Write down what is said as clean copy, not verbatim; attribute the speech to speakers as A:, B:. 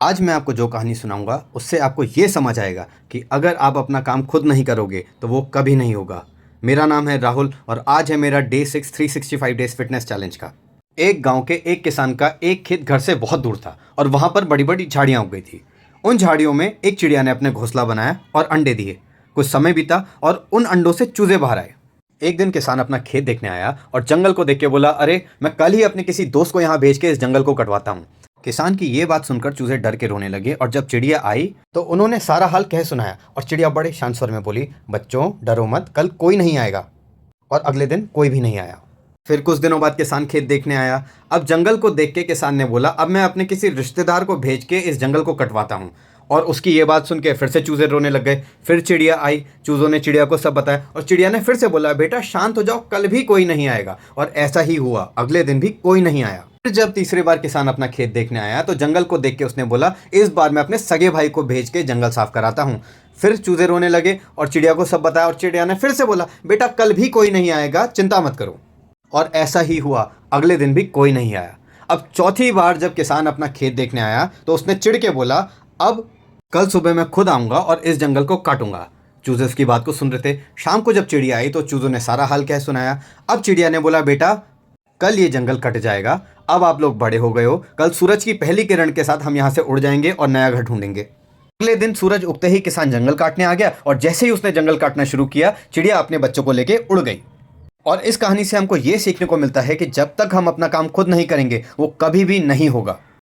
A: आज मैं आपको जो कहानी सुनाऊंगा उससे आपको ये समझ आएगा कि अगर आप अपना काम खुद नहीं करोगे तो वो कभी नहीं होगा। मेरा नाम है राहुल और आज है मेरा डे 6 365 डेज फिटनेस चैलेंज का। एक गांव के एक किसान का एक खेत घर से बहुत दूर था और वहां पर बड़ी बड़ी झाड़ियां उग गई थी। उन झाड़ियों में एक चिड़िया ने अपने घोंसला बनाया और अंडे दिए। कुछ समय बीता और उन अंडों से चूजे बाहर आए। एक दिन किसान अपना खेत देखने आया और जंगल को देख के बोला, अरे मैं कल ही अपने किसी दोस्त को यहाँ भेज के इस जंगल को कटवाता हूँ। किसान की ये बात सुनकर चूजे डर के रोने लगे और जब चिड़िया आई तो उन्होंने सारा हाल कह सुनाया और चिड़िया बड़े शांत स्वर में बोली, बच्चों डरो मत, कल कोई नहीं आएगा। और अगले दिन कोई भी नहीं आया। फिर कुछ दिनों बाद किसान खेत देखने आया। अब जंगल को देख के किसान ने बोला, अब मैं अपने किसी रिश्तेदार को भेज के इस जंगल को कटवाता हूँ। और उसकी ये बात सुन के फिर से चूजे रोने लग गए। फिर चिड़िया आई, चूजों ने चिड़िया को सब बताया और चिड़िया ने फिर से बोला, बेटा शांत हो जाओ, कल भी कोई नहीं आएगा। और ऐसा ही हुआ, अगले दिन भी कोई नहीं आया। फिर जब तीसरी बार किसान अपना खेत देखने आया तो जंगल को देख के उसने बोला, इस बार मैं अपने सगे भाई को भेज के जंगल साफ कराता हूँ। फिर चूजे रोने लगे और चिड़िया को सब बताया और चिड़िया ने फिर से बोला, बेटा कल भी कोई नहीं आएगा, चिंता मत करो। और ऐसा ही हुआ, अगले दिन भी कोई नहीं आया। अब चौथी बार जब किसान अपना खेत देखने आया तो उसने चिढ़ के बोला, अब कल सुबह मैं खुद आऊँगा और इस जंगल को काटूंगा। चूजे उसकी बात को सुन रहे थे। शाम को जब चिड़िया आई तो चूजों ने सारा हाल कह सुनाया। अब चिड़िया ने बोला, बेटा कल ये जंगल कट जाएगा, अब आप लोग बड़े हो गए हो, कल सूरज की पहली किरण के साथ हम यहाँ से उड़ जाएंगे और नया घर ढूंढेंगे। अगले दिन सूरज उगते ही किसान जंगल काटने आ गया और जैसे ही उसने जंगल काटना शुरू किया, चिड़िया अपने बच्चों को लेके उड़ गई। और इस कहानी से हमको ये सीखने को मिलता है कि जब तक हम अपना काम खुद नहीं करेंगे वो कभी भी नहीं होगा।